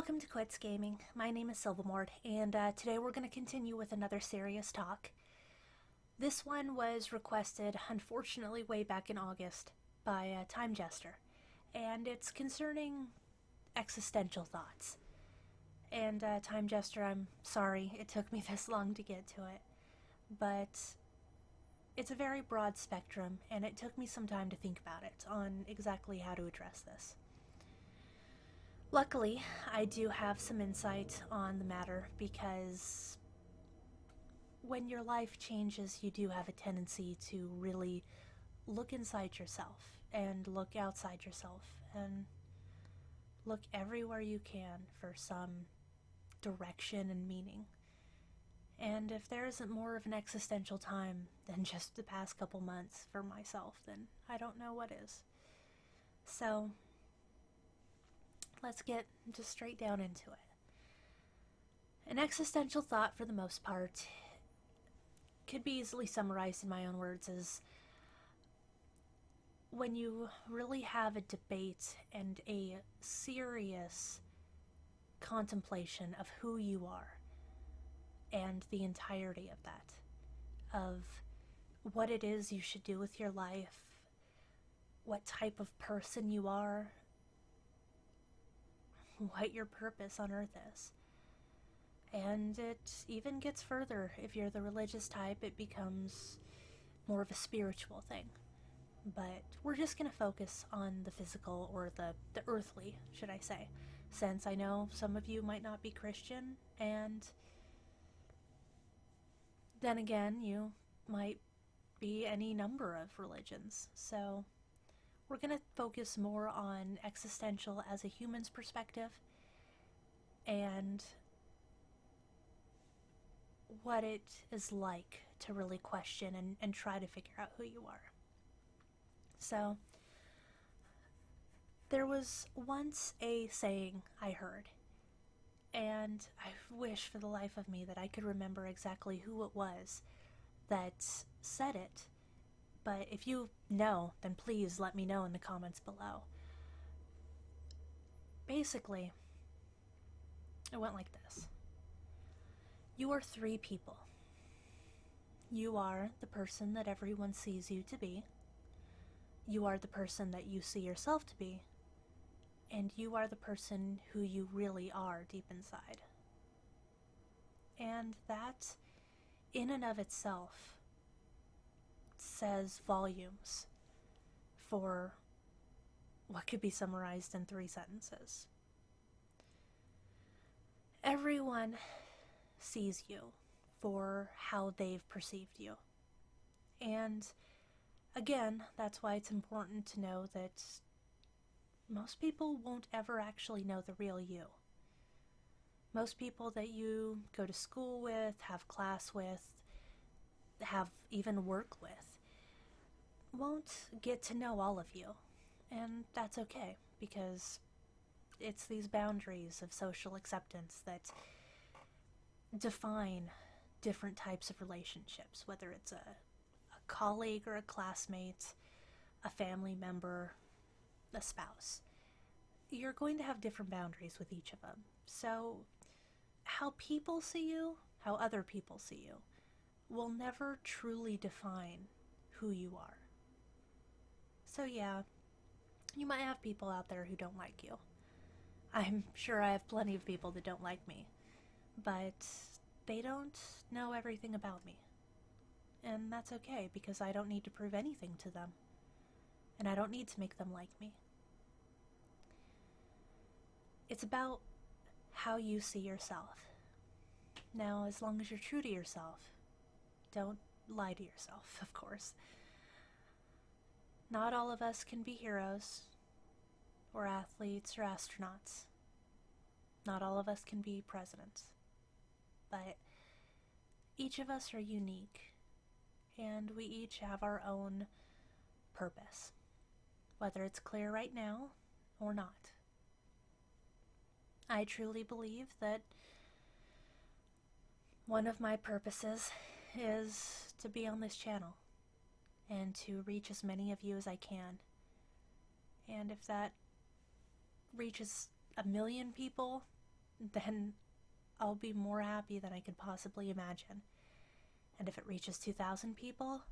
Welcome to Quits Gaming. My name is Silvermord, and today we're going to continue with another serious talk. This one was requested, unfortunately, way back in August by Time Jester, and it's concerning existential thoughts. And Time Jester, I'm sorry it took me this long to get to it, but it's a very broad spectrum, and it took me some time to think about it on exactly how to address this. Luckily, I do have some insight on the matter because when your life changes, you do have a tendency to really look inside yourself and look outside yourself and look everywhere you can for some direction and meaning. And if there isn't more of an existential time than just the past couple months for myself, then I don't know what is. So let's get just straight down into it. An existential thought, for the most part, could be easily summarized in my own words as when you really have a debate and a serious contemplation of who you are and the entirety of that, of what it is you should do with your life, what type of person you are, what your purpose on earth is. And it even gets further. If you're the religious type, it becomes more of a spiritual thing. But we're just going to focus on the physical, or the earthly, should I say, since I know some of you might not be Christian, and then again, you might be any number of religions. So we're going to focus more on existential as a human's perspective and what it is like to really question and try to figure out who you are. So, there was once a saying I heard, and I wish for the life of me that I could remember exactly who it was that said it. But if you know, then please let me know in the comments below. Basically, it went like this. You are three people. You are the person that everyone sees you to be. You are the person that you see yourself to be. And you are the person who you really are deep inside. And that, in and of itself, says volumes for what could be summarized in 3 sentences. Everyone sees you for how they've perceived you. And again, that's why it's important to know that most people won't ever actually know the real you. Most people that you go to school with, have class with, have even work with, won't get to know all of you. And that's okay, because it's these boundaries of social acceptance that define different types of relationships, whether it's a colleague or a classmate, a family member, a spouse. You're going to have different boundaries with each of them. So how people see you, how other people see you, will never truly define who you are. So yeah, you might have people out there who don't like you. I'm sure I have plenty of people that don't like me, but they don't know everything about me. And that's okay, because I don't need to prove anything to them. And I don't need to make them like me. It's about how you see yourself. Now, as long as you're true to yourself, don't lie to yourself, of course. Not all of us can be heroes, or athletes, or astronauts. Not all of us can be presidents. But each of us are unique, and we each have our own purpose, whether it's clear right now or not. I truly believe that one of my purposes is to be on this channel and to reach as many of you as I can. And if that reaches 1 million people, then I'll be more happy than I could possibly imagine. And if it reaches 2,000 people,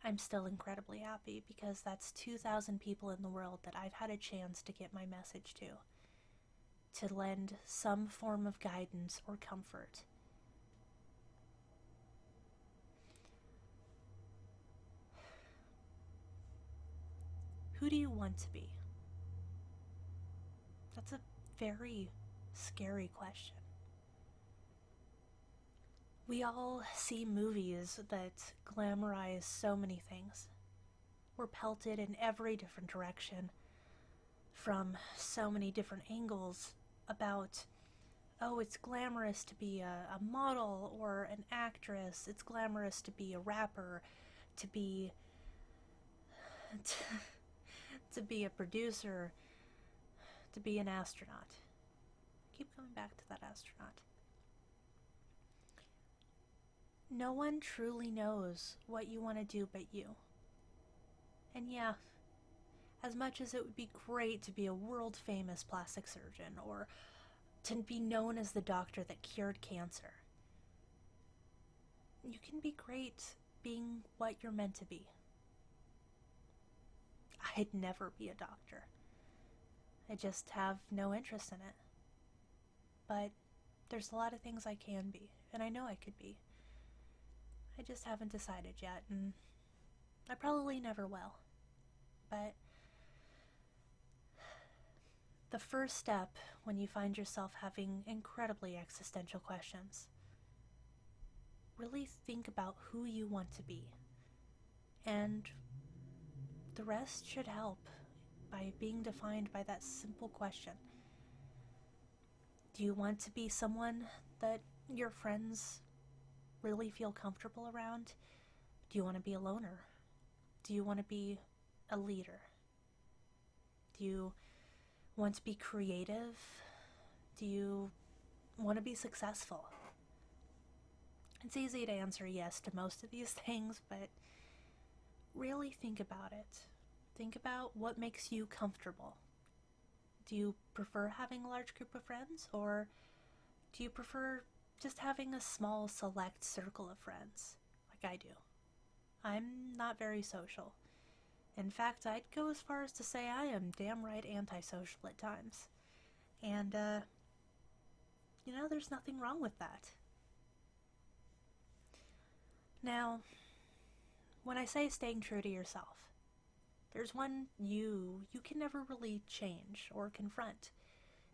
I'm still incredibly happy, because that's 2,000 people in the world that I've had a chance to get my message to lend some form of guidance or comfort. Who do you want to be? That's a very scary question. We all see movies that glamorize so many things. We're pelted in every different direction from so many different angles about, oh, it's glamorous to be a model or an actress, it's glamorous to be a rapper, to be to be a producer, to be an astronaut. I keep coming back to that astronaut. No one truly knows what you want to do but you. And yeah, as much as it would be great to be a world-famous plastic surgeon or to be known as the doctor that cured cancer, you can be great being what you're meant to be. I'd never be a doctor. I just have no interest in it. But there's a lot of things I can be, and I know I could be. I just haven't decided yet, and I probably never will. But the first step when you find yourself having incredibly existential questions, really think about who you want to be. And the rest should help by being defined by that simple question. Do you want to be someone that your friends really feel comfortable around? Do you want to be a loner? Do you want to be a leader? Do you want to be creative? Do you want to be successful? It's easy to answer yes to most of these things, but really think about it. Think about what makes you comfortable. Do you prefer having a large group of friends, or do you prefer just having a small select circle of friends, like I do? I'm not very social. In fact, I'd go as far as to say I am damn right antisocial at times. And, there's nothing wrong with that. Now, when I say staying true to yourself, there's one you can never really change or confront,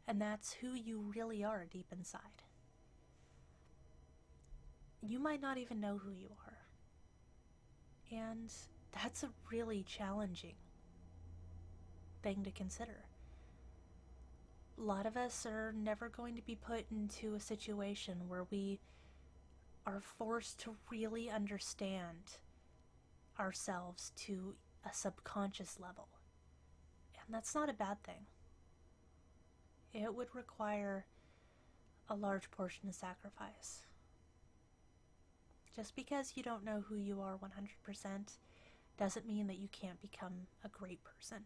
and that's who you really are deep inside. You might not even know who you are. And that's a really challenging thing to consider. A lot of us are never going to be put into a situation where we are forced to really understand ourselves to a subconscious level. And that's not a bad thing. It would require a large portion of sacrifice. Just because you don't know who you are 100% doesn't mean that you can't become a great person.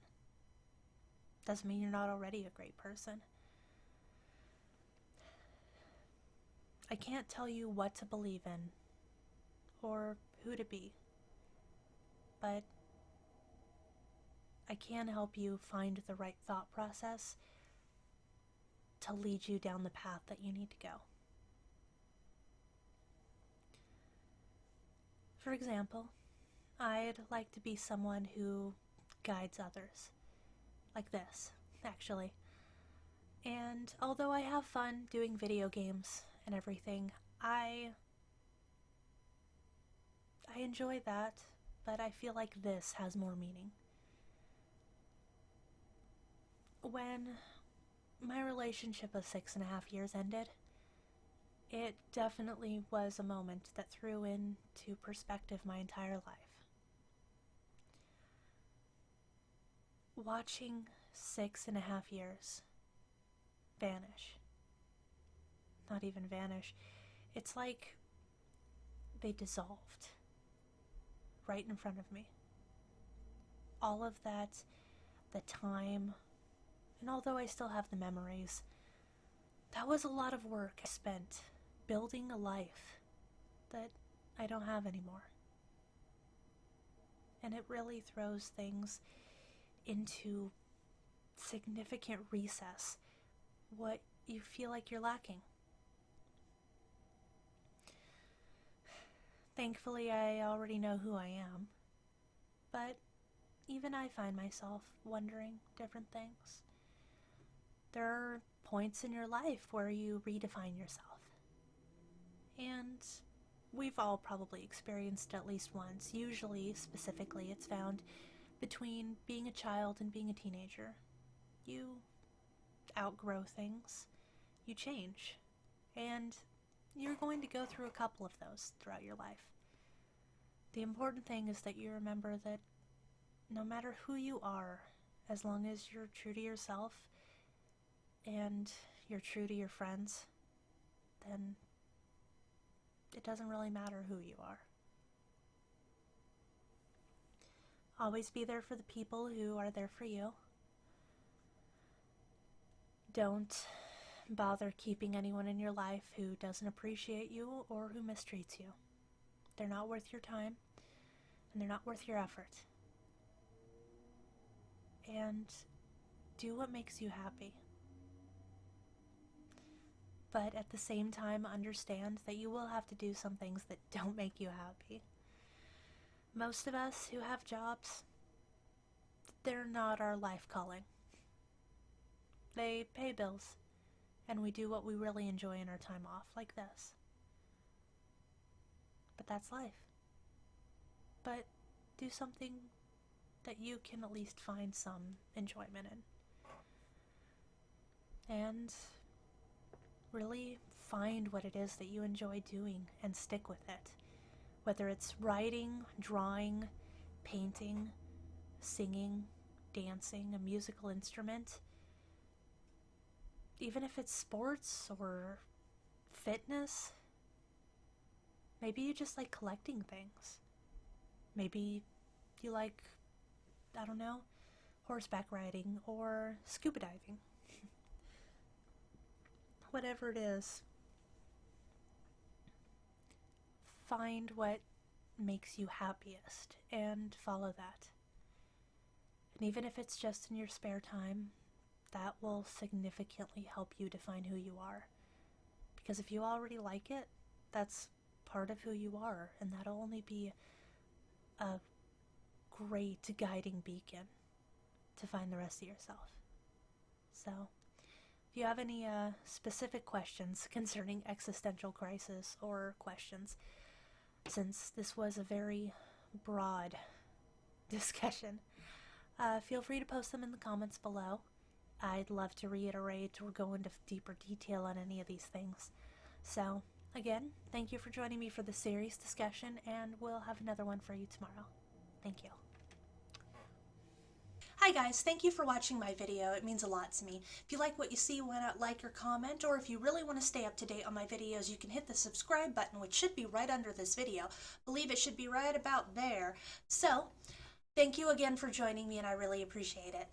Doesn't mean you're not already a great person. I can't tell you what to believe in or who to be, but I can help you find the right thought process to lead you down the path that you need to go. For example, I'd like to be someone who guides others. Like this, actually. And although I have fun doing video games and everything, I enjoy that, but I feel like this has more meaning. When my relationship of 6.5 years ended, it definitely was a moment that threw into perspective my entire life. Watching 6.5 years vanish. Not even vanish. It's like they dissolved right in front of me. All of that, the time, and although I still have the memories, that was a lot of work I spent building a life that I don't have anymore. And it really throws things into significant recess, what you feel like you're lacking. Thankfully, I already know who I am, but even I find myself wondering different things. There are points in your life where you redefine yourself. And we've all probably experienced at least once. Usually, specifically, it's found between being a child and being a teenager. You outgrow things, you change, and you're going to go through a couple of those throughout your life. The important thing is that you remember that no matter who you are, as long as you're true to yourself and you're true to your friends, then it doesn't really matter who you are. Always be there for the people who are there for you. Don't bother keeping anyone in your life who doesn't appreciate you or who mistreats you. They're not worth your time, and they're not worth your effort. And do what makes you happy. But at the same time, understand that you will have to do some things that don't make you happy. Most of us who have jobs, they're not our life calling. They pay bills, and we do what we really enjoy in our time off, like this. But that's life. But do something that you can at least find some enjoyment in. And really find what it is that you enjoy doing and stick with it. Whether it's writing, drawing, painting, singing, dancing, a musical instrument, even if it's sports or fitness. Maybe you just like collecting things. Maybe you like, I don't know, horseback riding or scuba diving. Whatever it is, find what makes you happiest and follow that. And even if it's just in your spare time, that will significantly help you define who you are. Because if you already like it, that's part of who you are, and that'll only be a great guiding beacon to find the rest of yourself. So, if you have any specific questions concerning existential crisis or questions, since this was a very broad discussion, feel free to post them in the comments below. I'd love to reiterate or go into deeper detail on any of these things. So, again, thank you for joining me for the series discussion, and we'll have another one for you tomorrow. Thank you. Hi guys, thank you for watching my video. It means a lot to me. If you like what you see, why not like or comment, or if you really want to stay up to date on my videos, you can hit the subscribe button, which should be right under this video. I believe it should be right about there. So, thank you again for joining me, and I really appreciate it.